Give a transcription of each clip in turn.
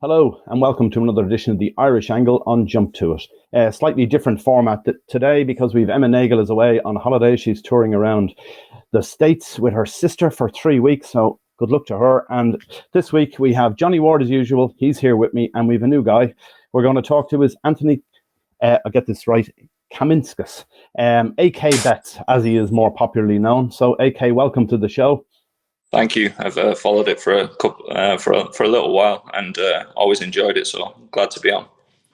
Hello and welcome to another edition of the Irish Angle on Jump to It. A slightly different format today because we've Emma Nagle is away on holiday. She's touring around the States with her sister for 3 weeks, so good luck to her. And this week we have Johnny Ward as usual. He's here with me, and we've a new guy we're going to talk to is Anthony, I'll get this right, Kaminskas, AK Bets, as he is more popularly known. So AK, welcome to the show. Thank you. I've followed it for a little while and always enjoyed it. So glad to be on.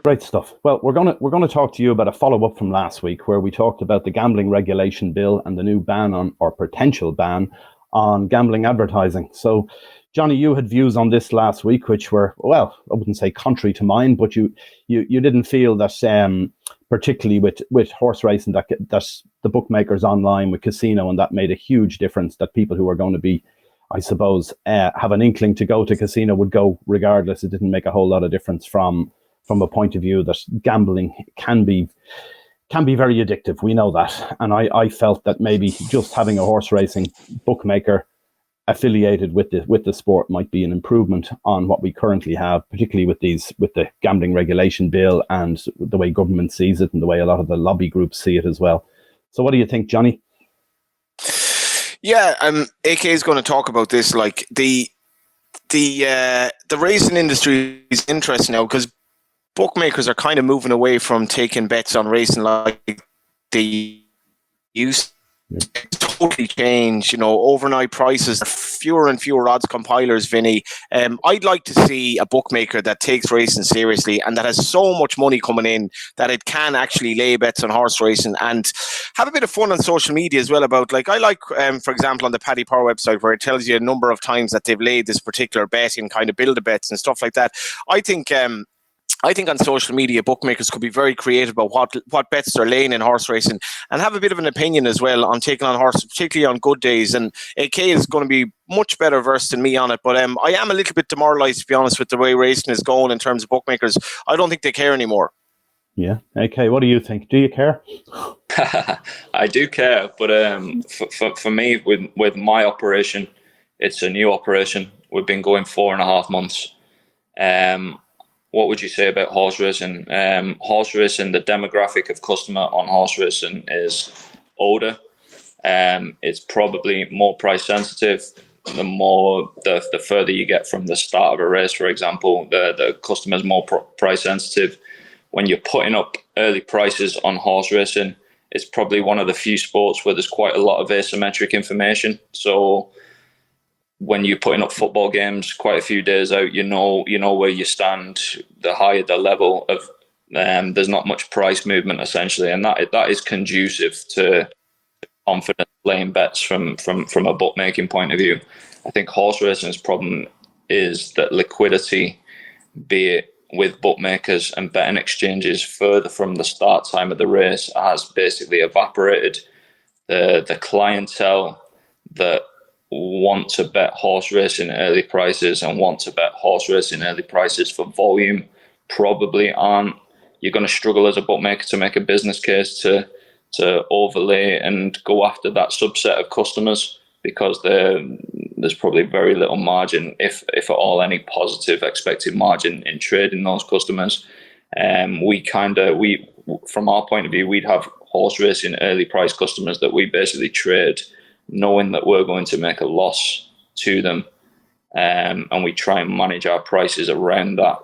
Great stuff. Well, we're gonna talk to you about a follow up from last week where we talked about the gambling regulation bill and the new ban on, or potential ban on, gambling advertising. So, Johnny, you had views on this last week, which were, well, I wouldn't say contrary to mine, but you didn't feel that, particularly with horse racing, that the bookmakers online with casino, and that made a huge difference, that people who are going to be, I suppose, have an inkling to go to casino would go regardless. It didn't make a whole lot of difference from a point of view that gambling can be very addictive. We know that. And I felt that maybe just having a horse racing bookmaker affiliated with the sport might be an improvement on what we currently have, particularly with the gambling regulation bill and the way government sees it and the way a lot of the lobby groups see it as well. So what do you think, Johnny? Yeah, AK is going to talk about this. Like the racing industry is interesting now because bookmakers are kind of moving away from taking bets on racing like they used to. Totally change. Overnight prices, fewer and fewer odds compilers, Vinny. I'd like to see a bookmaker that takes racing seriously and that has so much money coming in that it can actually lay bets on horse racing and have a bit of fun on social media as well about, like, I like, for example, on the Paddy Power website where it tells you a number of times that they've laid this particular bet and kind of build a bets and stuff like that. I think on social media, bookmakers could be very creative about what bets they're laying in horse racing and have a bit of an opinion as well on taking on horse, particularly on good days. And AK is going to be much better versed than me on it. But I am a little bit demoralised, to be honest, with the way racing is going in terms of bookmakers. I don't think they care anymore. Yeah. AK, what do you think? Do you care? I do care. But for me, with my operation, it's a new operation. We've been going 4.5 months. What would you say about horse racing? Horse racing, the demographic of customer on horse racing is older. It's probably more price sensitive. The further you get from the start of a race, for example, the customer's more price sensitive. When you're putting up early prices on horse racing, it's probably one of the few sports where there's quite a lot of asymmetric information. So when you're putting up football games quite a few days out, you know where you stand. The higher the level of, there's not much price movement essentially, and that is conducive to confident laying bets from a bookmaking point of view. I think horse racing's problem is that liquidity, be it with bookmakers and betting exchanges further from the start time of the race, has basically evaporated. The clientele that want to bet horse racing early prices and want to bet horse racing early prices for volume probably aren't. You're going to struggle as a bookmaker to make a business case to overlay and go after that subset of customers, because there's probably very little margin, if at all any positive expected margin in trading those customers. We from our point of view, we'd have horse racing early price customers that we basically trade knowing that we're going to make a loss to them, and we try and manage our prices around that.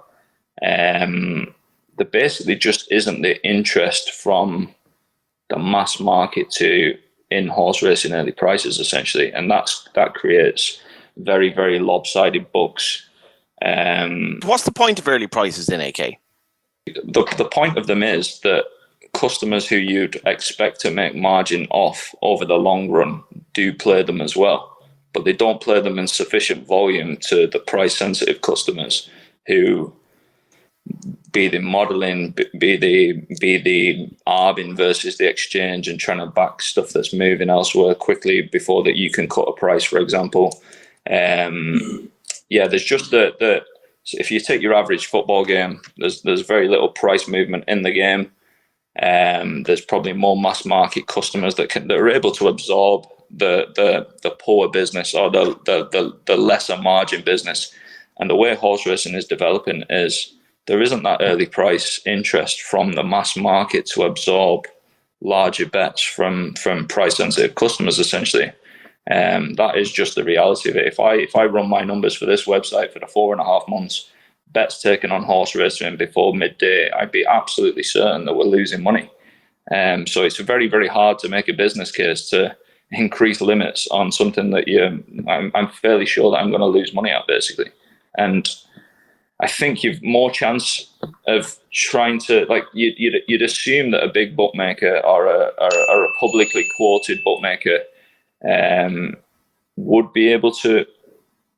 There basically just isn't the interest from the mass market in horse racing early prices, essentially, and that creates very, very lopsided books. What's the point of early prices in AK? The point of them is that customers who you'd expect to make margin off over the long run do play them as well, but they don't play them in sufficient volume to the price sensitive customers who, be the modeling, be the arbing versus the exchange and trying to back stuff that's moving elsewhere quickly before that you can cut a price, for example. There's just the if you take your average football game, there's very little price movement in the game. There's probably more mass market customers that are able to absorb the poor business or the lesser margin business And the way horse racing is developing is there isn't that early price interest from the mass market to absorb larger bets from price sensitive customers, essentially. That is just the reality of it. If I run my numbers for this website for the 4.5 months, bets taken on horse racing before midday, I'd be absolutely certain that we're losing money. So it's very, very hard to make a business case to increase limits on something that I'm fairly sure that I'm going to lose money at, basically. And I think you've more chance of trying to, like, you'd assume that a big bookmaker or a publicly quoted bookmaker would be able to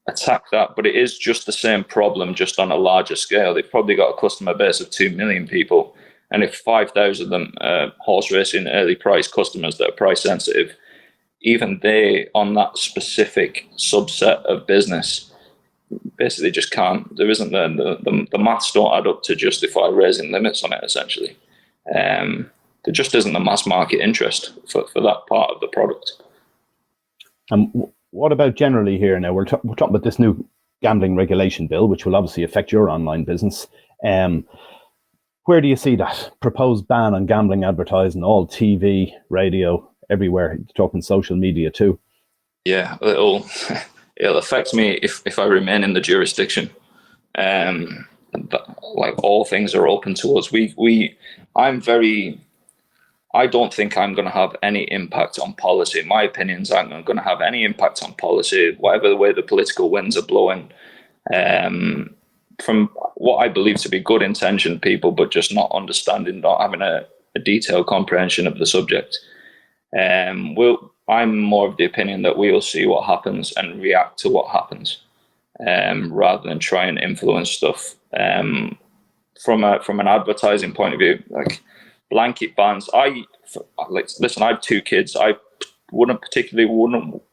attack that, but it is just the same problem, just on a larger scale. They've probably got a customer base of 2 million people, and if 5,000 of them are horse racing early price customers that are price sensitive, even they, on that specific subset of business, basically just can't. There isn't the maths don't add up to justify raising limits on it. Essentially, there just isn't the mass market interest for that part of the product. What about generally here now? We're talking about this new gambling regulation bill, which will obviously affect your online business. Where do you see that proposed ban on gambling advertising, all TV, radio, everywhere? You're talking social media too. Yeah, it'll affect me if I remain in the jurisdiction. Like, all things are open to us. I don't think I'm going to have any impact on policy. My opinions aren't going to have any impact on policy, whatever the way the political winds are blowing. From what I believe to be good intentioned people, but just not understanding, not having a detailed comprehension of the subject. I'm more of the opinion that we will see what happens and react to what happens, rather than try and influence stuff. From an advertising point of view, like blanket bans. Listen, I have 2 kids. I wouldn't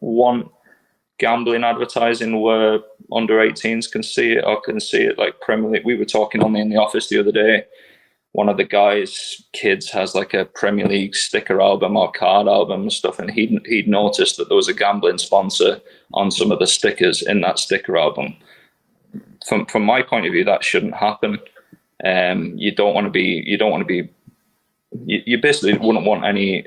want gambling advertising where under 18s can see it, or can see it like Premier League. We were talking only in the office the other day. One of the guys' kids has like a Premier League sticker album or card album and stuff, and he'd noticed that there was a gambling sponsor on some of the stickers in that sticker album. From my point of view, that shouldn't happen. You don't want to be. You basically wouldn't want any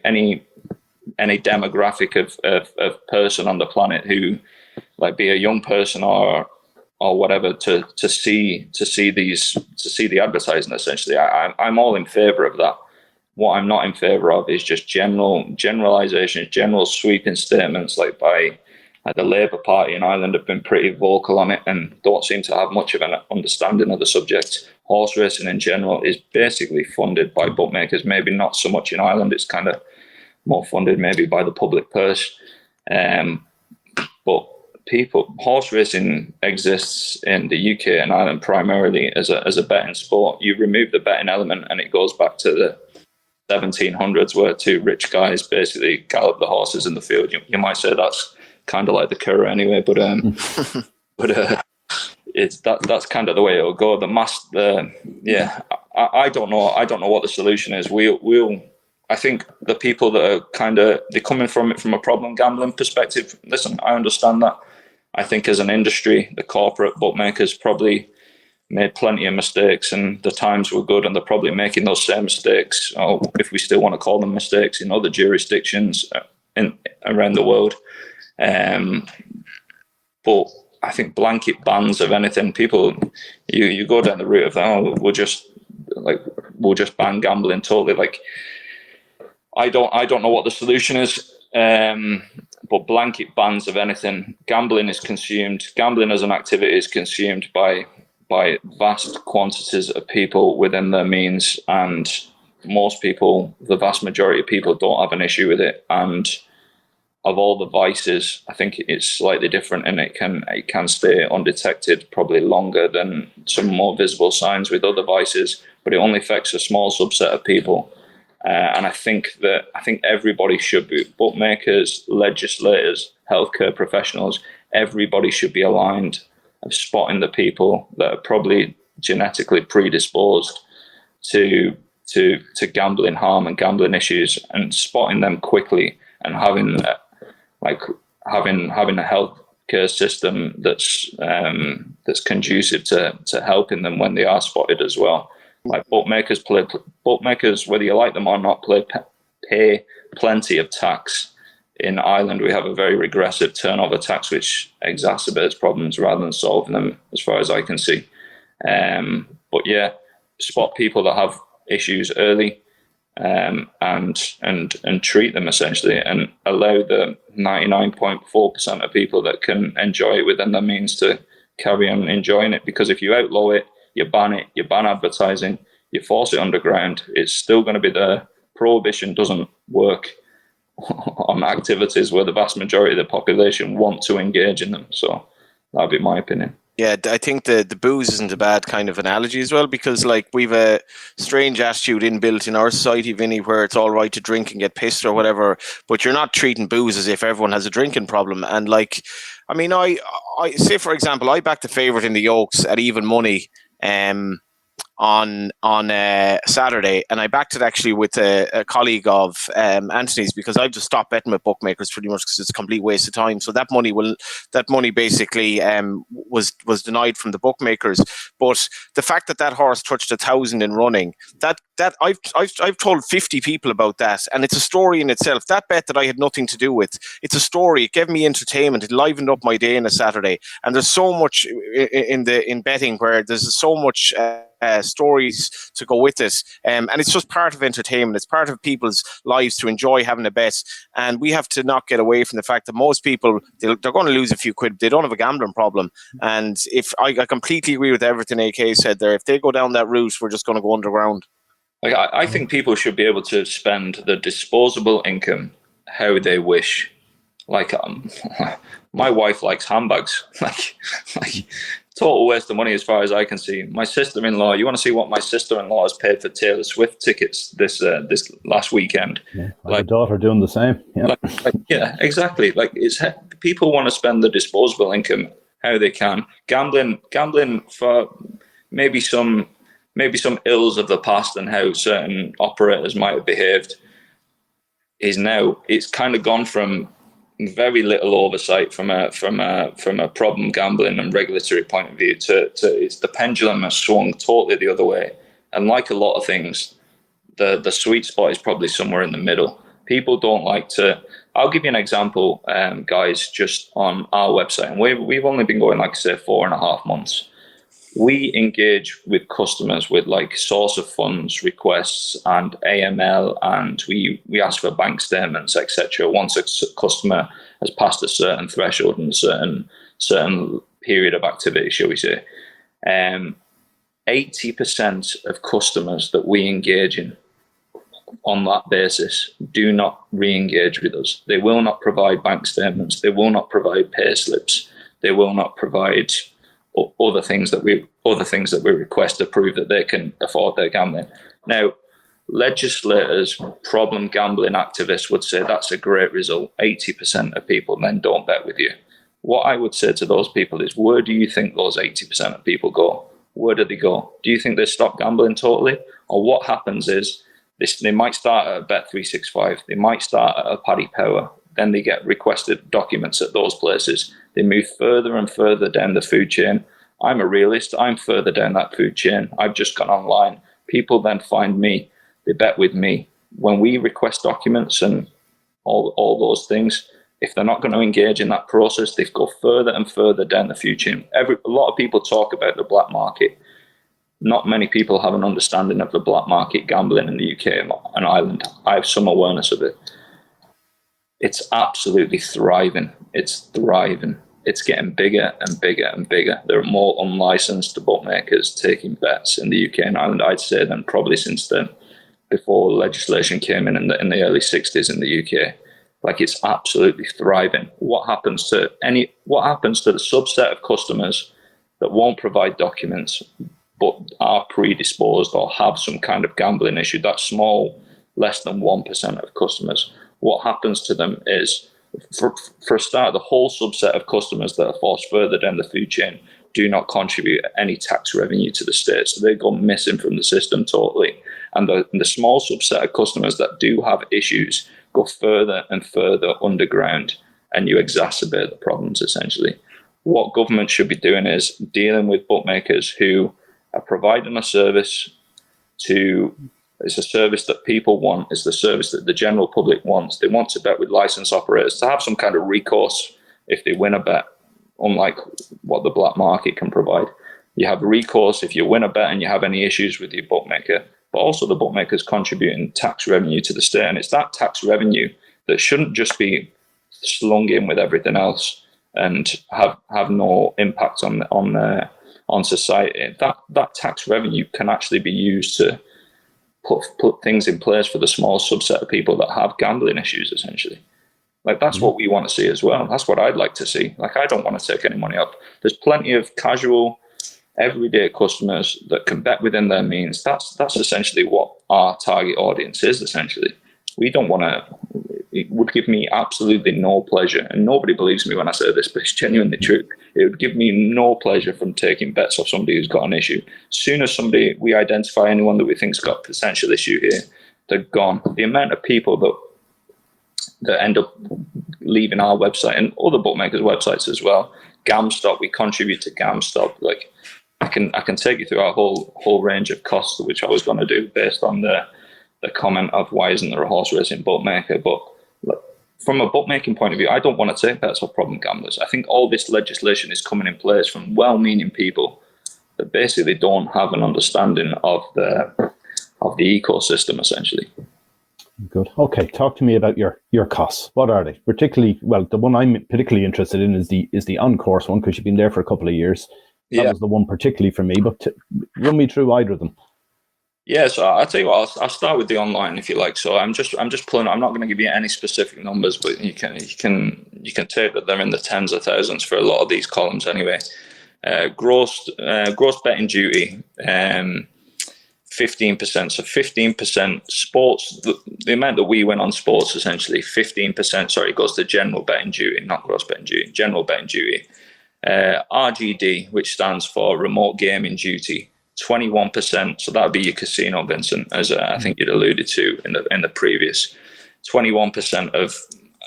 demographic of person on the planet who, like, be a young person or whatever to see the advertising. Essentially, I'm all in favor of that. What I'm not in favor of is just generalizations, general sweeping statements, like the Labour Party in Ireland have been pretty vocal on it and don't seem to have much of an understanding of the subject. Horse racing in general is basically funded by bookmakers, maybe not so much in Ireland. It's kind of more funded maybe by the public purse. But horse racing exists in the UK and Ireland primarily as a betting sport. You remove the betting element and it goes back to the 1700s, where 2 rich guys basically gallop the horses in the field. You might say that's kind of like the Curragh anyway, but that's kind of the way it'll go. I don't know what the solution is. I think the people that are they're coming from it from a problem gambling perspective. Listen, I understand that. I think as an industry, the corporate bookmakers probably made plenty of mistakes, and the times were good, and they're probably making those same mistakes, or if we still want to call them mistakes, in other jurisdictions around the world. But I think blanket bans of anything, people, you go down the route of we'll just ban gambling totally. Like, I don't know what the solution is. But blanket bans of anything, gambling as an activity is consumed by vast quantities of people within their means, and most people, the vast majority of people, don't have an issue with it. And of all the vices, I think it's slightly different, and it can stay undetected probably longer than some more visible signs with other vices, but it only affects a small subset of people. And I think everybody should be, bookmakers, legislators, healthcare professionals, everybody should be aligned of spotting the people that are probably genetically predisposed to gambling harm and gambling issues, and spotting them quickly, and having a health care system that's conducive to helping them when they are spotted as well. Like bookmakers, whether you like them or not, pay plenty of tax. In Ireland, we have a very regressive turnover tax, which exacerbates problems rather than solving them, as far as I can see. But yeah, spot people that have issues early, and treat them essentially, and allow the 99.4% of people that can enjoy it within their means to carry on enjoying it. Because if you outlaw it, you ban advertising, you force it underground, it's still going to be there. Prohibition doesn't work on activities where the vast majority of the population want to engage in them. So that'd be my opinion. Yeah, I think the booze isn't a bad kind of analogy as well, because like we've a strange attitude inbuilt in our society, Vinny, where it's all right to drink and get pissed or whatever, but you're not treating booze as if everyone has a drinking problem. And like, I mean, I say, for example, I backed the favourite in the Oaks at even money on Saturday, and I backed it actually with a colleague of Anthony's, because I've just stopped betting with bookmakers pretty much because it's a complete waste of time. So that money basically was denied from the bookmakers. But the fact that horse touched 1,000 in running, that I've told 50 people about that, and it's a story in itself. That bet that I had nothing to do with, it's a story. It gave me entertainment. It livened up my day on a Saturday. And there's so much in betting where there's so much stories to go with it, and it's just part of entertainment. It's part of people's lives to enjoy having a bet, and we have to not get away from the fact that most people, they're going to lose a few quid. They don't have a gambling problem, and if I completely agree with everything AK said there. If they go down that route, we're just going to go underground. Like, I think people should be able to spend the disposable income how they wish. Like, my wife likes handbags. Like total waste of money as far as I can see. My sister-in-law, you want to see what my sister-in-law has paid for Taylor Swift tickets this last weekend? Yeah, my daughter doing the same. Yeah, yeah, exactly. Like, it's people want to spend the disposable income how they can. Gambling for maybe some ills of the past and how certain operators might have behaved it's kind of gone from very little oversight from a problem gambling and regulatory point of view to it's the pendulum has swung totally the other way. And like a lot of things, the sweet spot is probably somewhere in the middle. People don't like to. I'll give you an example, guys, just on our website, and we've only been going, like I say, 4.5 months. We engage with customers with like source of funds requests and AML, and we ask for bank statements, etc. Once a customer has passed a certain threshold and a certain period of activity, shall we say. 80% of customers that we engage in on that basis do not re-engage with us. They will not provide bank statements. They will not provide pay slips. They will not provide other things that we request to prove that they can afford their gambling. Now, legislators, problem gambling activists would say that's a great result. 80% of people then don't bet with you. What I would say to those people is, where do you think those 80% of people go? Where do they go? Do you think they stop gambling totally? Or what happens is they might start at Bet365, they might start at a Paddy Power, then they get requested documents at those places. They move further and further down the food chain. I'm a realist. I'm further down that food chain. I've just gone online. People then find me. They bet with me. When we request documents and all those things, if they're not going to engage in that process, they go further and further down the food chain. A lot of people talk about the black market. Not many people have an understanding of the black market gambling in the UK and Ireland. I have some awareness of it. It's absolutely thriving. It's thriving. It's getting bigger and bigger and bigger. There are more unlicensed bookmakers taking bets in the UK and Ireland, I'd say, than probably since then, before legislation came in the early 60s in the UK. Like, it's absolutely thriving. What happens to the subset of customers that won't provide documents but are predisposed or have some kind of gambling issue? That small, less than 1% of customers. What happens to them is, for a start, the whole subset of customers that are forced further down the food chain do not contribute any tax revenue to the state. So they go missing from the system totally. And the small subset of customers that do have issues go further and further underground. and you exacerbate the problems, essentially. What government should be doing is dealing with bookmakers who are providing a service it's a service that people want. It's the service that the general public wants. They want to bet with licensed operators to have some kind of recourse if they win a bet, unlike what the black market can provide. You have recourse if you win a bet and you have any issues with your bookmaker, but also the bookmaker's contributing tax revenue to the state. And it's that tax revenue that shouldn't just be slung in with everything else and have no impact on society. That tax revenue can actually be used to put things in place for the small subset of people that have gambling issues, essentially. Like, that's what we want to see as well. That's what I'd like to see. Like, I don't want to take any money up. There's plenty of casual, everyday customers that can bet within their means. That's essentially what our target audience is, essentially. We don't want to. It would give me absolutely no pleasure, and nobody believes me when I say this, but it's genuinely true. It would give me no pleasure from taking bets off somebody who's got an issue. As soon as we identify anyone that we think's got a potential issue here, they're gone. The amount of people that end up leaving our website and other bookmakers' websites as well. GamStop, we contribute to GamStop. Like, I can take you through our whole range of costs, which I was going to do based on the comment of why isn't there a horse racing bookmaker. But from a bookmaking point of view, I don't want to take bets off problem gamblers. I think all this legislation is coming in place from well-meaning people that basically don't have an understanding of the ecosystem, essentially. Good. Okay, talk to me about your costs. What are they? Particularly, well, the one I'm particularly interested in is the on-course one, because you've been there for a couple of years. That was the one particularly for me. But run me through either of them. Yeah, so I'll tell you what. I'll start with the online, if you like. So I'm just pulling. I'm not going to give you any specific numbers, but you can take that they're in the tens of thousands for a lot of these columns anyway. Gross betting duty, 15%. So 15% sports. The amount that we win on sports, essentially 15%. Sorry, goes to general betting duty, not gross betting duty. General betting duty. RGD, which stands for remote gaming duty. 21%, so that would be your casino, Vincent, as I think you'd alluded to in the previous. 21% of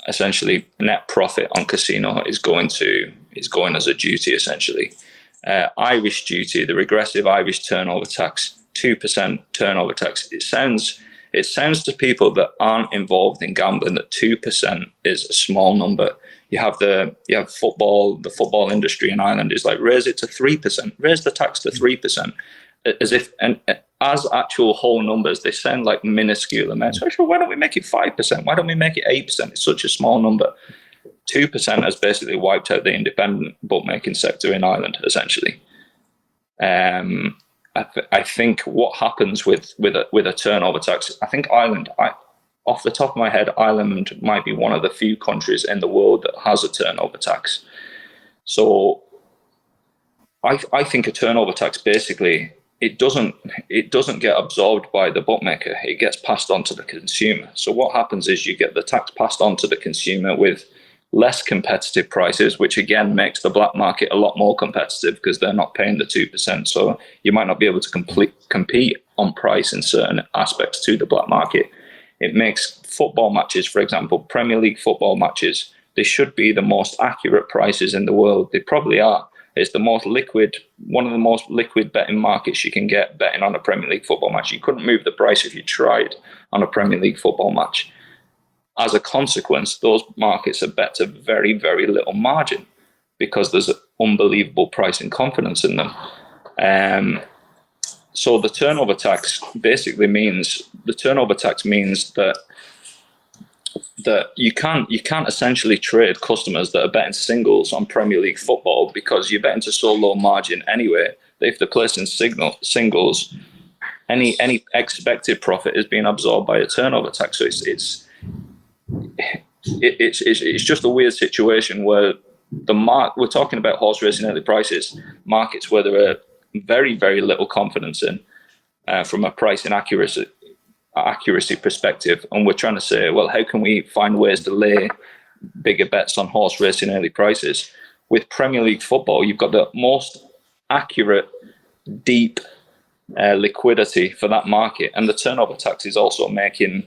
essentially net profit on casino is going as a duty, essentially. Irish duty, the regressive Irish turnover tax, 2% turnover tax. It sounds to people that aren't involved in gambling that 2% is a small number. You have football. The football industry in Ireland is like, raise it to 3%, raise the tax to 3%, as if, and as actual whole numbers, they sound like minuscule amounts. So why don't we make it 5%? Why don't we make it 8%? It's such a small number. 2% has basically wiped out the independent bookmaking sector in Ireland, essentially. I think what happens with a turnover tax, I think Ireland, off the top of my head, Ireland might be one of the few countries in the world that has a turnover tax. So I think a turnover tax, basically, it doesn't get absorbed by the bookmaker. It gets passed on to the consumer. So what happens is you get the tax passed on to the consumer with less competitive prices, which again makes the black market a lot more competitive because they're not paying the 2%. So you might not be able to compete on price in certain aspects to the black market. It makes football matches, for example, Premier League football matches, they should be the most accurate prices in the world. They probably are. It's the most liquid, one of the most liquid betting markets you can get betting on a Premier League football match. You couldn't move the price if you tried on a Premier League football match. As a consequence, those markets are bet to very, very little margin because there's an unbelievable pricing confidence in them. So the turnover tax basically means that you can't essentially trade customers that are betting singles on Premier League football because you're betting to so low margin anyway. If they're placing singles, any expected profit is being absorbed by a turnover tax. So it's just a weird situation where we're talking about horse racing early prices, markets where there are very, very little confidence in from a pricing accuracy perspective, and we're trying to say, well, how can we find ways to lay bigger bets on horse racing early prices? With Premier League football, you've got the most accurate, deep liquidity for that market, and the turnover tax is also making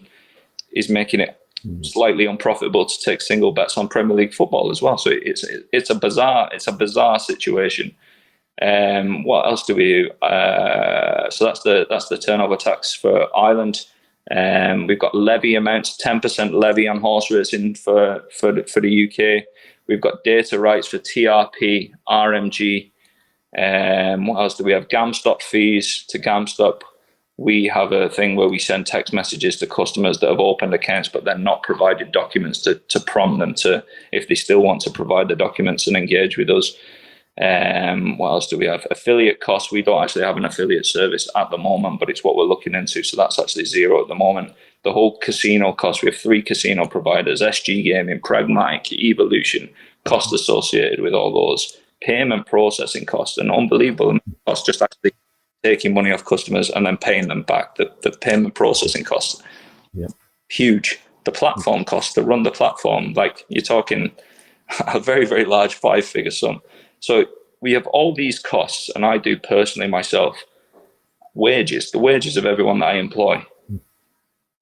it slightly unprofitable to take single bets on Premier League football as well. So it's a bizarre situation. What else do we do? So that's the turnover tax for Ireland. We've got levy amounts, 10% levy on horse racing for the UK. We've got data rights for TRP, RMG. What else do we have? GamStop fees to GamStop. We have a thing where we send text messages to customers that have opened accounts but then not provided documents to prompt them to, if they still want to provide the documents and engage with us. What else do we have? Affiliate costs. We don't actually have an affiliate service at the moment, but it's what we're looking into. So that's actually zero at the moment. The whole casino cost. We have 3 casino providers: SG Gaming, Pragmatic, Evolution. Cost associated with all those. Payment processing costs, an unbelievable cost, just actually taking money off customers and then paying them back. The payment processing costs, huge. The platform costs to run the platform, like you're talking a very, very large 5-figure sum. So we have all these costs, and I do personally myself, the wages of everyone that I employ,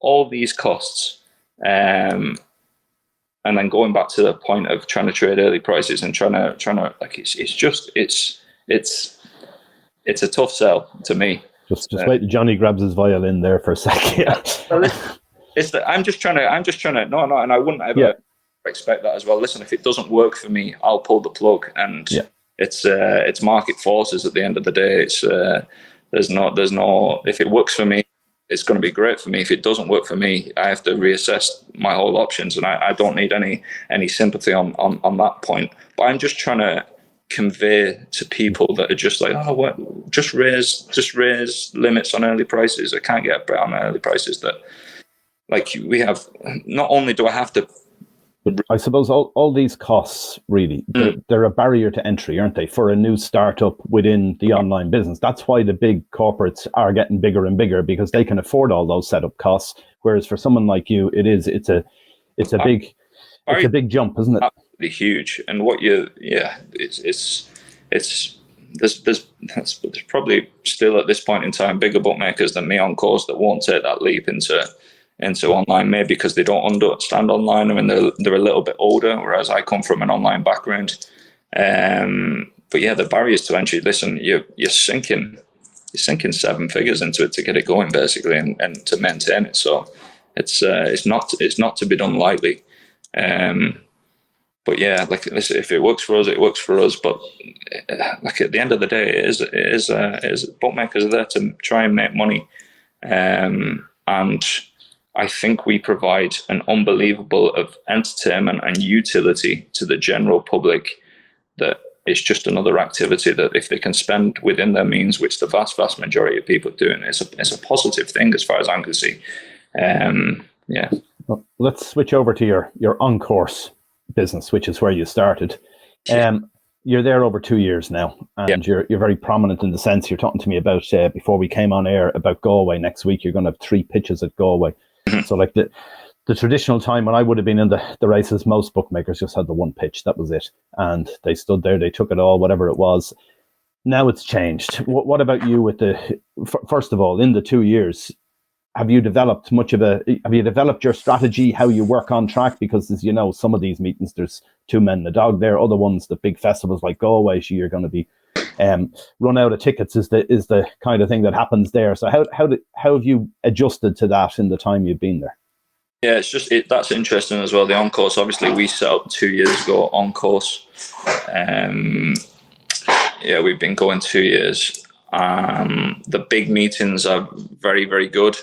all these costs, and then going back to the point of trying to trade early prices and trying to like it's a tough sell to me. Just wait till Johnny grabs his violin there for a second. I'm just trying to no, and I wouldn't ever expect that as well. Listen, if it doesn't work for me, I'll pull the plug, and it's market forces at the end of the day. It's there's no if it works for me, it's going to be great for me. If it doesn't work for me, I have to reassess my whole options, and I don't need any sympathy on that point. But I'm just trying to convey to people that are just like, oh, what? Just raise limits on early prices. I can't get on early prices. That, like, we have. Not only do I have to. But I suppose all these costs, really, they're a barrier to entry, aren't they, for a new startup within the online business? That's why the big corporates are getting bigger and bigger, because they can afford all those setup costs. Whereas for someone like you, it's a big jump, isn't it? Absolutely huge. And what there's probably still at this point in time bigger bookmakers than me on course that won't take that leap into online, maybe because they don't understand online. I mean, they're a little bit older, whereas I come from an online background. But yeah, the barriers to entry. Listen, you're sinking 7 figures into it to get it going, basically, and to maintain it. So it's not to be done lightly. But yeah, like, listen, if it works for us, it works for us. But like, at the end of the day, it is bookmakers are there to try and make money, and I think we provide an unbelievable of entertainment and utility to the general public, that it's just another activity that if they can spend within their means, which the vast majority of people are doing, it's a positive thing as far as I can see. Well, let's switch over to your on-course business, which is where you started. You're there over 2 years now, and you're very prominent in the sense you're talking to me about before we came on air about Galway next week. You're going to have 3 pitches at Galway. So like the traditional time when I would have been in the races, most bookmakers just had the 1 pitch. That was it. And they stood there, they took it all, whatever it was. Now it's changed. What about you with first of all, in the 2 years, have you developed your strategy, how you work on track? Because, as you know, some of these meetings, there's 2 men and a dog there. Other ones, the big festivals like Galway, you're going to be run out of tickets is the kind of thing that happens there. So how have you adjusted to that in the time you've been there? Yeah, that's interesting as well. The on-course, obviously, we set up 2 years ago on-course. We've been going 2 years. The big meetings are very, very good.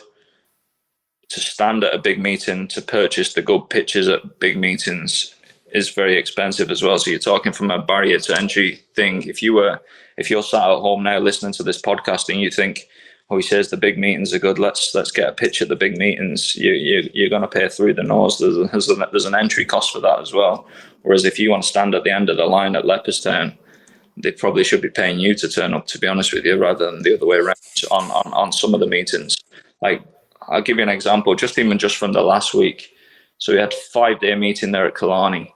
To stand at a big meeting, to purchase the good pitches at big meetings is very expensive as well. So you're talking from a barrier to entry thing. If you're sat at home now listening to this podcast and you think, oh, he says the big meetings are good, let's get a pitch at the big meetings, you're going to pay through the nose. There's an entry cost for that as well. Whereas if you want to stand at the end of the line at Leopardstown, they probably should be paying you to turn up, to be honest with you, rather than the other way around on some of the meetings. Like, I'll give you an example, just from the last week. So we had a 5-day meeting there at Killarney.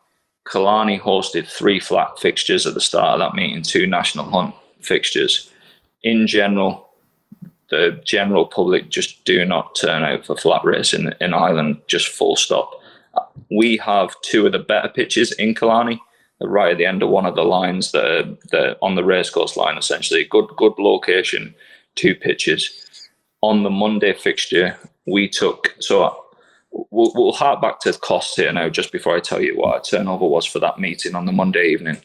Killarney hosted 3 flat fixtures at the start of that meeting, 2 national hunt fixtures. In general, the general public just do not turn out for flat racing in Ireland, just full stop. we have two of the better pitches in Killarney, right at the end of one of the lines, the on the racecourse line, essentially. Good location, two pitches. On the Monday fixture, we took, so we'll hark back to costs here now, just before I tell you what our turnover was for that meeting on the Monday evening.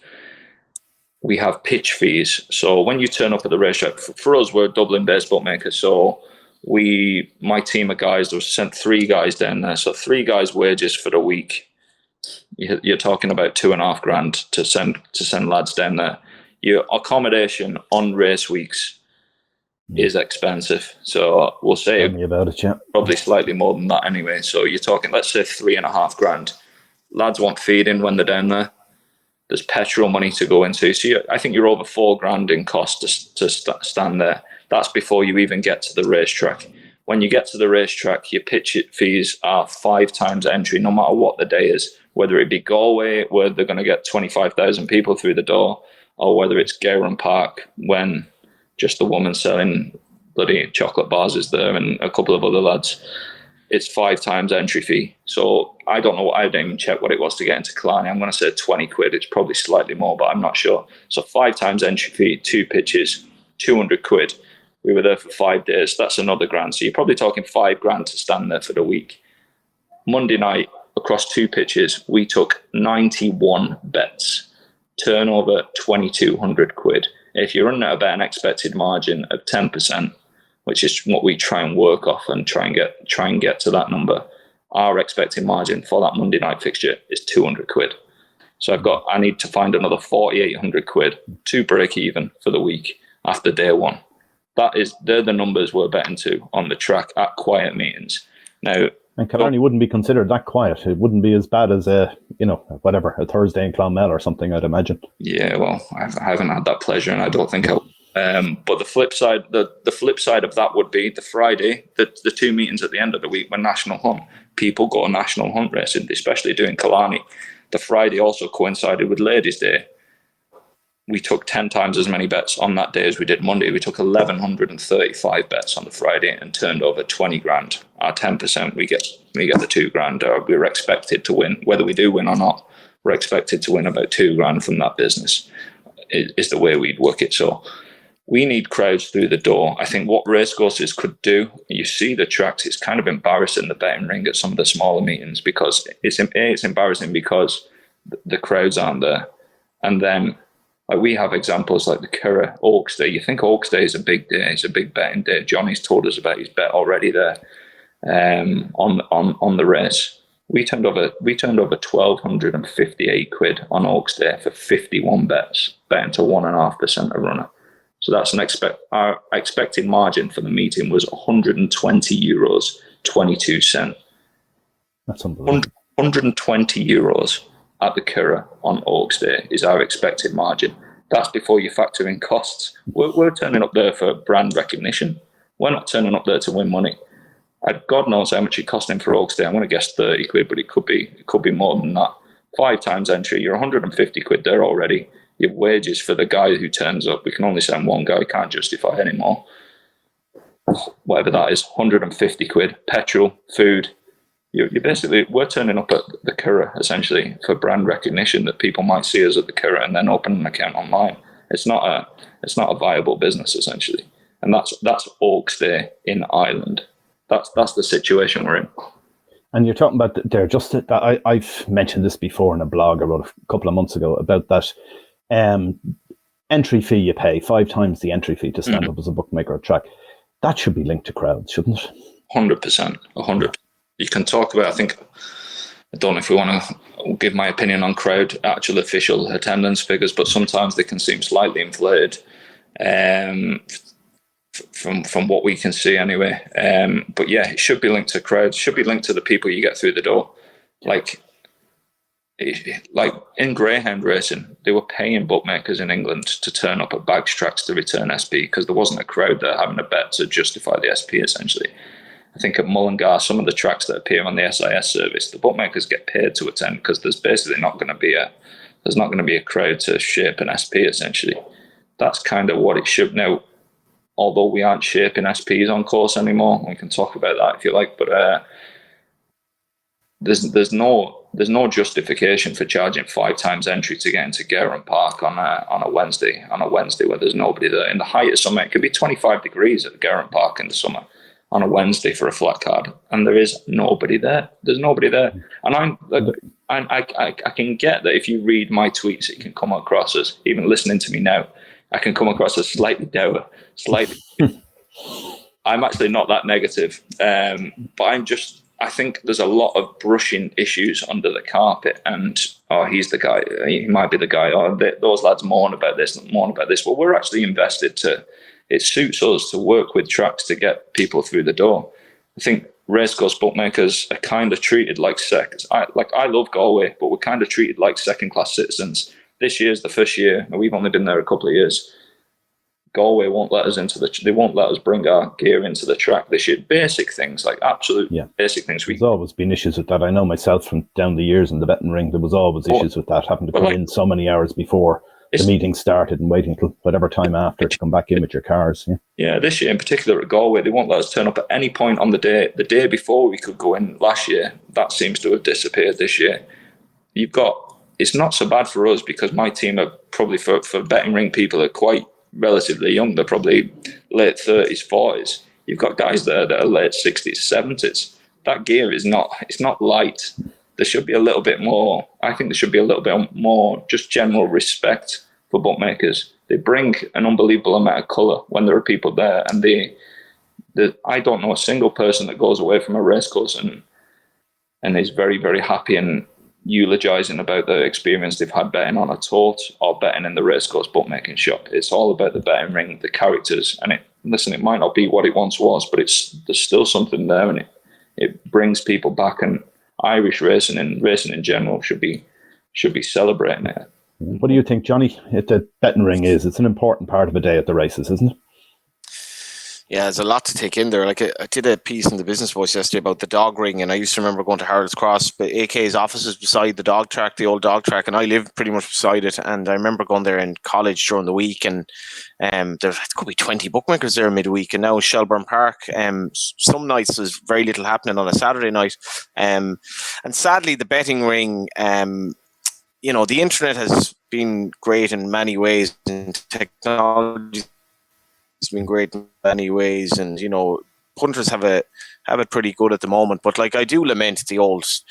We have pitch fees. So when you turn up at the racetrack, for us, we're a Dublin-based bookmaker. So my team of guys, there was sent 3 guys down there. So 3 guys' wages for the week. You're talking about $2,500 to send lads down there. Your accommodation on race weeks is expensive. So we'll say Tell me about it, yeah. Probably slightly more than that anyway. So you're talking, let's say $3,500. Lads want feeding when they're down there. There's petrol money to go into. So I think you're over $4,000 in cost to stand there. That's before you even get to the racetrack. When you get to the racetrack, your pitch fees are 5 times entry, no matter what the day is. Whether it be Galway, where they're going to get 25,000 people through the door, or whether it's Gowran Park, when just the woman selling bloody chocolate bars is there and a couple of other lads. It's 5 times entry fee. So I don't know. I didn't even check what it was to get into Killarney. I'm going to say 20 quid. It's probably slightly more, but I'm not sure. So 5 times entry fee, 2 pitches, 200 quid. We were there for 5 days. That's another grand. So you're probably talking $5,000 to stand there for the week. Monday night, across 2 pitches, we took 91 bets. Turnover 2,200 quid. If you're running at about an expected margin of 10%, which is what we try and work off and try and get to that number, our expected margin for that Monday night fixture is 200 quid. So I need to find another 4,800 quid to break even for the week after day one. They're the numbers we're betting to on the track at quiet meetings. Now, and Killarney wouldn't be considered that quiet. It wouldn't be as bad as a Thursday in Clonmel or something, I'd imagine. Yeah, well, I haven't had that pleasure, and I don't think I will. But the flip side of that would be the Friday, the 2 meetings at the end of the week were national hunt. People go national hunt racing, especially doing Killarney. The Friday also coincided with Ladies' Day. We took 10 times as many bets on that day as we did Monday. We took 1,135 bets on the Friday and turned over 20 grand. Our 10%, we get the 2 grand. We're expected to win, whether we do win or not. We're expected to win about 2 grand from that business. Is the way we'd work it. So we need crowds through the door. I think what racecourses could do, you see the tracks, it's kind of embarrassing, the betting ring at some of the smaller meetings, because it's embarrassing because the crowds aren't there. And then we have examples like the Curragh Oaks Day. You think Oaks Day is a big day, it's a big betting day. Johnny's told us about his bet already there on the race. We turned over 1,258 quid on Oaks Day for 51 bets, betting to 1.5% a runner. So that's our expected margin for the meeting was €120, 22 cents. That's unbelievable. 120 euros at the Curragh on Oaks Day is our expected margin. That's before you factor in costs. We're turning up there for brand recognition. We're not turning up there to win money. God knows how much it cost him for Oaks Day. I'm going to guess 30 quid, but it could be more than that. 5 times entry, you're 150 quid there already. Your wages for the guy who turns up, we can only send one guy, can't justify anymore. Whatever that is, 150 quid, petrol, food. We're turning up at the Curragh essentially for brand recognition, that people might see us at the Curragh and then open an account online. It's not a viable business essentially, and that's Oaks Day in Ireland. That's the situation we're in. And you're talking about there. I've mentioned this before in a blog I wrote a couple of months ago about that entry fee you pay, 5 times the entry fee to stand up as a bookmaker at track. That should be linked to crowds, shouldn't it? 100%. 100%. You can talk about, I don't know if we want to give my opinion on crowd, actual official attendance figures, but sometimes they can seem slightly inflated from what we can see anyway. But yeah, it should be linked to crowds, should be linked to the people you get through the door. Like in greyhound racing, they were paying bookmakers in England to turn up at bags tracks to return SP because there wasn't a crowd there having a bet to justify the SP essentially. I think at Mullingar, some of the tracks that appear on the SIS service, the bookmakers get paid to attend because there's basically not going to be a crowd to shape an SP essentially. That's kind of what it should. Now, although we aren't shaping SPs on course anymore, we can talk about that if you like, but there's no justification for charging 5 times entry to get into Gowran Park on a Wednesday where there's nobody there. In the height of summer, it could be 25 degrees at Gowran Park in the summer on a Wednesday for a flat card, and there is nobody there. There's nobody there, and I can get that if you read my tweets, it can come across as, even listening to me now, I can come across as slightly dour, slightly. I'm actually not that negative, but I think there's a lot of brushing issues under the carpet, and he's the guy, he might be the guy, those lads mourn about this. Well, we're actually invested it suits us to work with tracks to get people through the door. I think racecourse bookmakers are kind of treated like seconds. I love Galway, but we're kind of treated like second-class citizens. This year's the first year, and we've only been there a couple of years. Galway won't let us they won't let us bring our gear into the track this year. Basic things, like absolute basic things. There's always been issues with that. I know myself from down the years in the betting ring, there was always issues with that, having to come in so many hours before the meeting started and waiting until whatever time after to come back in with your cars. Yeah, this year in particular at Galway, they won't let us turn up at any point on the day. The day before we could go in last year, that seems to have disappeared this year. It's not so bad for us because my team are probably, for betting ring people, are quite relatively young. They're probably late 30s, 40s. You've got guys there that are late 60s, 70s. That gear it's not light. There should be a little bit more. I think there should be a little bit more just general respect for bookmakers. They bring an unbelievable amount of colour when there are people there, and I don't know a single person that goes away from a racecourse and is very, very happy and eulogising about the experience they've had betting on a tote or betting in the racecourse bookmaking shop. It's all about the betting ring, the characters, and it might not be what it once was, but there's still something there, and it brings people back. And Irish racing and racing in general should be celebrating it. What do you think, Johnny? The betting ring it's an important part of a day at the races, isn't it? Yeah, there's a lot to take in there. Like I did a piece in the Business Voice yesterday about the dog ring, and I used to remember going to Harold's Cross, but AK's office is beside the dog track, the old dog track, and I lived pretty much beside it. And I remember going there in college during the week, and there could be 20 bookmakers there midweek. And now Shelburne Park, some nights there's very little happening on a Saturday night, and sadly the betting ring, the internet has been great in many ways, and technology has been great in many ways, and punters have it pretty good at the moment. But I do lament the loss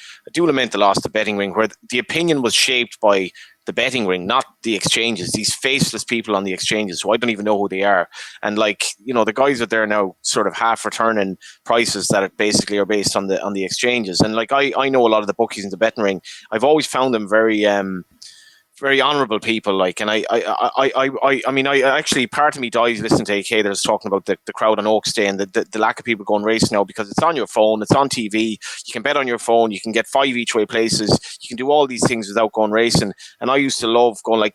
of the betting ring, where the opinion was shaped by the betting ring, not the exchanges. These faceless people on the exchanges, who I don't even know who they are, and the guys out there now sort of half returning prices that basically are based on the exchanges. And I know a lot of the bookies in the betting ring. I've always found them very very honourable people, and I actually, part of me dies listening to AK that was talking about the crowd on Oaks Day and the lack of people going racing now, because it's on your phone, it's on TV, you can bet on your phone, you can get 5 each way places, you can do all these things without going racing. And I used to love going,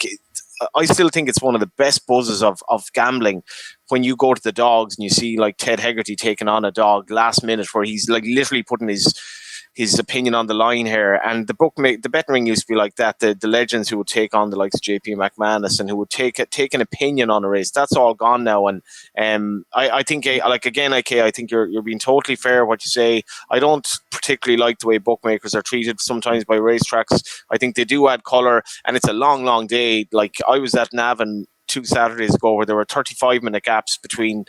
I still think it's one of the best buzzes of gambling when you go to the dogs and you see Ted Hegarty taking on a dog last minute, where he's literally putting his opinion on the line here. And the betting ring used to be like that. The legends who would take on the likes of JP McManus and who would take an opinion on a race, that's all gone now. And I think, again, AK, I think you're being totally fair what you say. I don't particularly like the way bookmakers are treated sometimes by racetracks. I think they do add colour, and it's a long, long day. I was at Navan 2 Saturdays ago, where there were 35-minute gaps between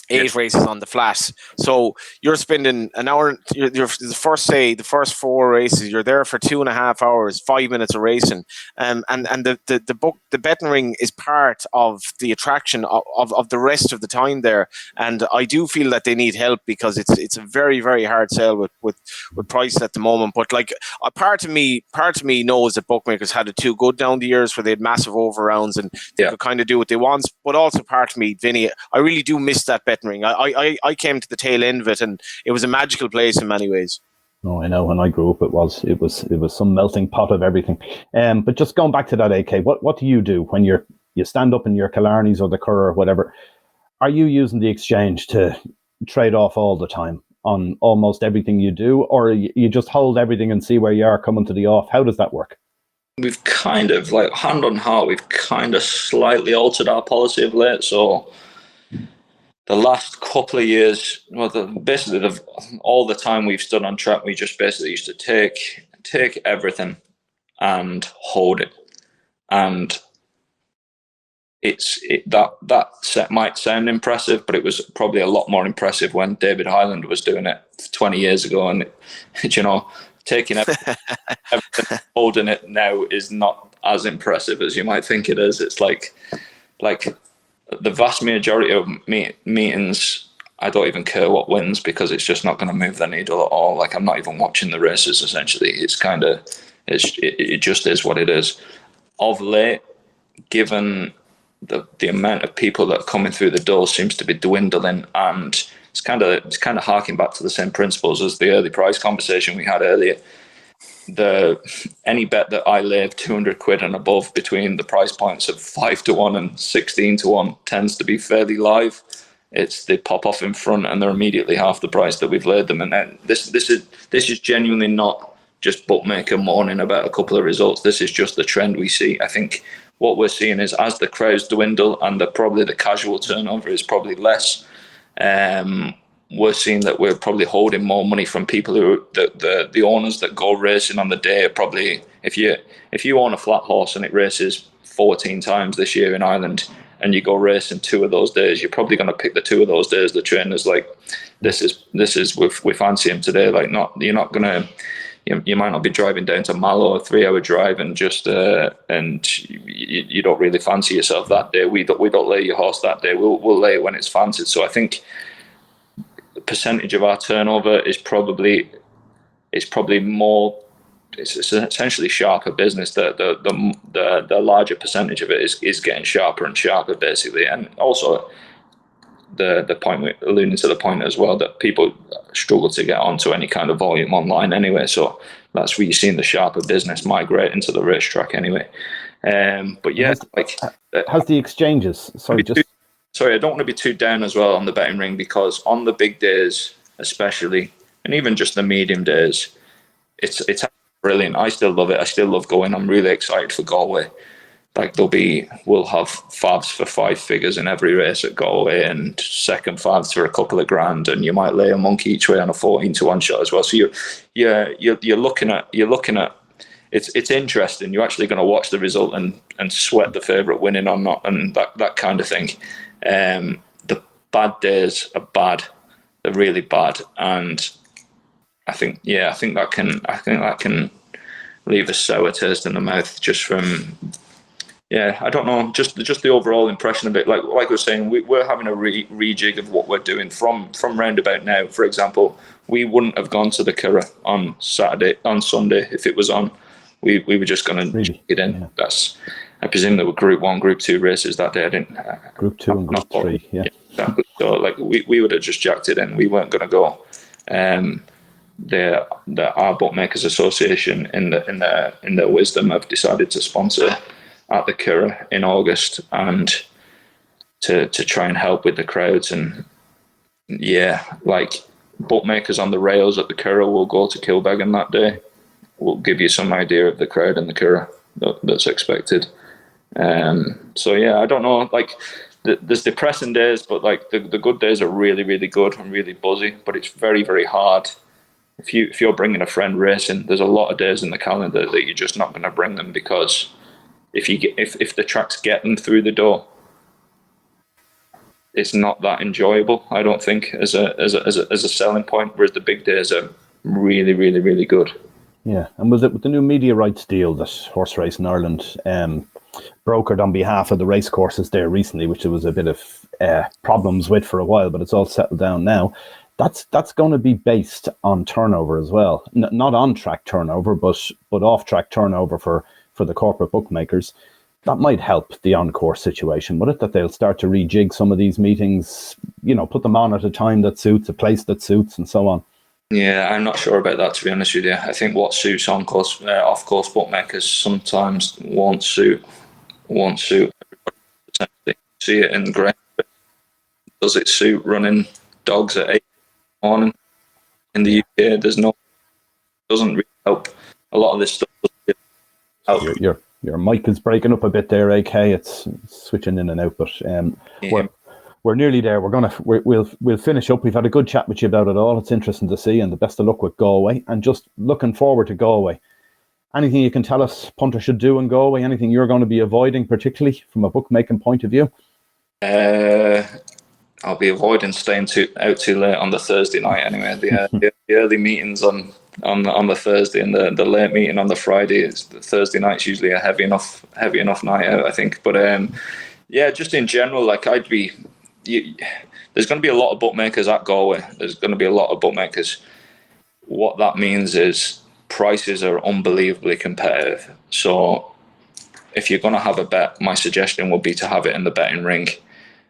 8 races on the flat. So you're spending an hour. The first 4 races, you're there for 2.5 hours, 5 minutes of racing. And the betting ring is part of the attraction of the rest of the time there. And I do feel that they need help, because it's a very, very hard sell with price at the moment. But a part of me knows that bookmakers had it too good down the years, where they had massive over rounds and they could kind of do what they want. But also part of me, Vinny, I really do miss that betting ring. I came to the tail end of it, and it was a magical place in many ways. No, I know. When I grew up, it was some melting pot of everything. But just going back to that, AK, what do you do when you stand up in your Killarneys or the Curragh or whatever? Are you using the exchange to trade off all the time on almost everything you do, or you just hold everything and see where you are coming to the off? How does that work? We've kind of, hand on heart, we've kind of slightly altered our policy of late. So the last couple of years, well, all the time we've stood on track, we just basically used to take everything and hold it. And that set might sound impressive, but it was probably a lot more impressive when David Hyland was doing it 20 years ago. And taking everything, holding it now is not as impressive as you might think it is. It's like the vast majority of meetings, I don't even care what wins, because it's just not going to move the needle at all. Like, I'm not even watching the races. Essentially, it just is what it is. Of late, given the amount of people that are coming through the door seems to be dwindling, and it's kind of harking back to the same principles as the early price conversation we had earlier. Any bet that I lay of 200 quid and above between the price points of 5 to 1 and 16 to 1 tends to be fairly live. They pop off in front and they're immediately half the price that we've laid them. And then this is genuinely not just bookmaker mourning about a couple of results. This is just the trend we see. I think what we're seeing is, as the crowds dwindle and probably the casual turnover is probably less, we're seeing that we're probably holding more money from people who the owners that go racing on the day are probably, if you own a flat horse and it races 14 times this year in Ireland and you go racing 2 of those days, you're probably going to pick the 2 of those days the trainer's like, this is we fancy him today. Like, you're not going to, you might not be driving down to Mallow, a 3-hour drive, and just and you don't really fancy yourself that day. We don't lay your horse that day. We'll lay it when it's fancied. So I think the percentage of our turnover is probably more. It's essentially sharper business. The larger percentage of it is getting sharper and sharper, basically, and also the point, alluding to the point as well, that people struggle to get onto any kind of volume online anyway. So that's where you're seeing the sharper business migrate into the racetrack anyway. But yeah, how's the exchanges? Sorry, I don't want to be too down as well on the betting ring, because on the big days, especially, and even just the medium days, it's brilliant. I still love it. I still love going. I'm really excited for Galway. Like, we'll have favs for 5 figures in every race at Galway, and second favs for a couple of grand, and you might lay a monkey each way on a 14 to 1 shot as well. So you're looking at it's interesting. You're actually going to watch the result and sweat the favourite winning or not, and that kind of thing. The bad days are bad. They're really bad, and I think that can leave a sour taste in the mouth just from. Yeah, I don't know. Just the overall impression of it. Like I was saying, we're having a rejig of what we're doing from roundabout now. For example, we wouldn't have gone to the Curragh on Sunday if it was on. We were just going to check it in. Yeah. I presume there were Group 1, Group 2 races that day. I didn't. Group 2 and Group 3. Yeah. Exactly. So like we would have just jacked it in. We weren't going to go. Our Bookmakers Association, in their wisdom, have decided to sponsor at the Curragh in August, and to try and help with the crowds. And yeah, like, bookmakers on the rails at the Curragh will go to Kilbeggan that day. We'll give you some idea of the crowd in the Curragh that's expected. So yeah, I don't know, like, there's depressing days, but like the good days are really, really good and really buzzy, but it's very, very hard. If you're bringing a friend racing, there's a lot of days in the calendar that you're just not going to bring them, because if the tracks get them through the door, it's not that enjoyable, I don't think, as a selling point. Whereas the big days are really, really, really good. Yeah, and with the new Meteorites deal that Horse Racing Ireland brokered on behalf of the race courses there recently, which there was a bit of problems with for a while, but it's all settled down now. That's going to be based on turnover as well, not on track turnover, but off track turnover for the corporate bookmakers. That might help the on-course situation, would it? That they'll start to rejig some of these meetings, put them on at a time that suits, a place that suits, and so on. Yeah, I'm not sure about that, to be honest with you. I think what suits on-course, off-course bookmakers sometimes won't suit everybody. See it in the ground. Does it suit running dogs at 8 in the morning? In the UK, doesn't really help. A lot of this stuff doesn't really help. Your mic is breaking up a bit there, AK. It's switching in and out, but we're nearly there. We'll finish up. We've had a good chat with you about it all. It's interesting to see, and the best of luck with Galway. And just looking forward to Galway. Anything you can tell us punter should do in Galway? Anything you're going to be avoiding, particularly from a bookmaking point of view? I'll be avoiding staying out too late on the Thursday night anyway. The early meetings on the Thursday and the late meeting on the Friday. The Thursday night's usually a heavy enough night out, I think. But just in general, like there's going to be a lot of bookmakers at Galway. There's going to be a lot of bookmakers. What that means is prices are unbelievably competitive. So if you're going to have a bet, my suggestion would be to have it in the betting ring.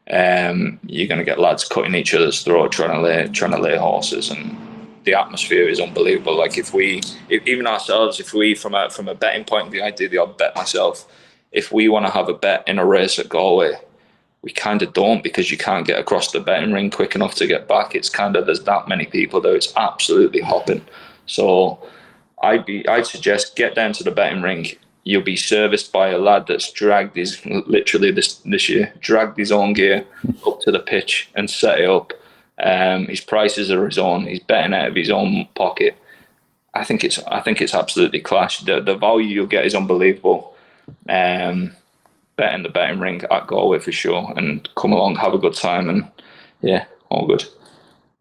You're going to get lads cutting each other's throat trying to lay horses, and the atmosphere is unbelievable. Like if we from a betting point of view, I do the odd bet myself. If we want to have a bet in a race at Galway, we kind of don't, because you can't get across the betting ring quick enough to get back. It's kind of, there's that many people there. It's absolutely hopping. So I'd suggest get down to the betting ring. You'll be serviced by a lad that's dragged his own gear up to the pitch and set it up. His prices are his own. He's betting out of his own pocket. I think it's absolutely clash. The value you'll get is unbelievable. Bet in the betting ring at Galway for sure, and come along, have a good time, and yeah, all good.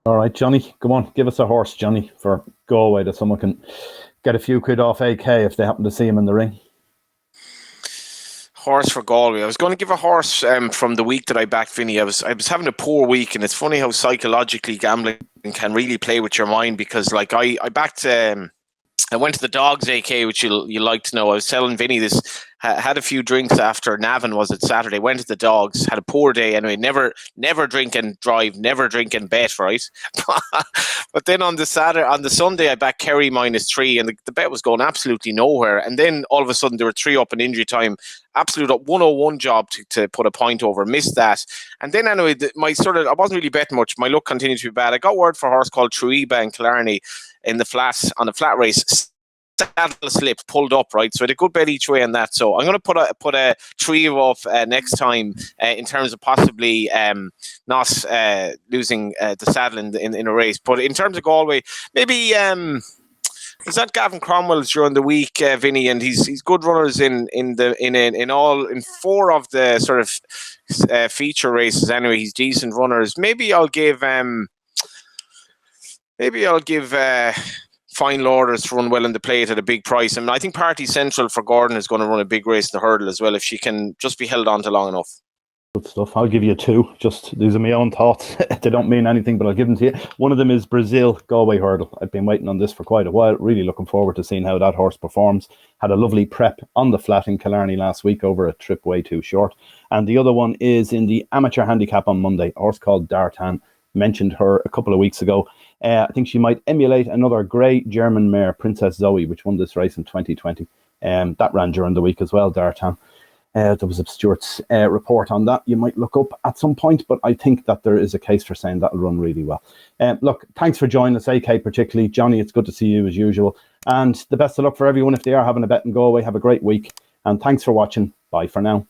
All right, Johnny, come on, give us a horse, Johnny, for Galway, that someone can get a few quid off AK if they happen to see him in the ring. Horse for Galway. I was going to give a horse from the week that I backed, Vinny. I was having a poor week, and it's funny how psychologically gambling can really play with your mind, because like I backed I went to the Dogs AK, which you like to know. I was telling Vinny this, had a few drinks after Navan, was it Saturday, went to the Dogs, had a poor day anyway, never drink and drive, never drink and bet, right? But then on the Sunday, I backed Kerry -3, and the bet was going absolutely nowhere. And then all of a sudden, there were 3 up in injury time. Absolute 101 job to put a point over, missed that. And then anyway, I wasn't really betting much. My luck continued to be bad. I got word for a horse called Trueba in Killarney on a flat race. Saddle slip, pulled up, right? So I had a good bet each way on that. So I'm going to put a trio off next time in terms of possibly not losing the saddle in a race. But in terms of Galway, maybe is that Gavin Cromwell's during the week, Vinny, and he's good runners in 4 of the sort of feature races. Anyway, he's decent runners. Maybe I'll give Final Orders to run well in the plate at a big price. And I think Party Central for Gordon is going to run a big race in the hurdle as well, if she can just be held on to long enough. Good stuff. I'll give you 2. Just these are my own thoughts. They don't mean anything, but I'll give them to you. One of them is Brazil Galway Hurdle. I've been waiting on this for quite a while. Really looking forward to seeing how that horse performs. Had a lovely prep on the flat in Killarney last week over a trip way too short. And the other one is in the amateur handicap on Monday. A horse called Dartan. Mentioned her a couple of weeks ago. I think she might emulate another grey German mare, Princess Zoe, which won this race in 2020. That ran during the week as well, Dartan. There was a Stewart's report on that. You might look up at some point, but I think that there is a case for saying that'll run really well. Look, thanks for joining us, AK particularly. Johnny, it's good to see you as usual. And the best of luck for everyone if they are having a bet in Galway. Have a great week. And thanks for watching. Bye for now.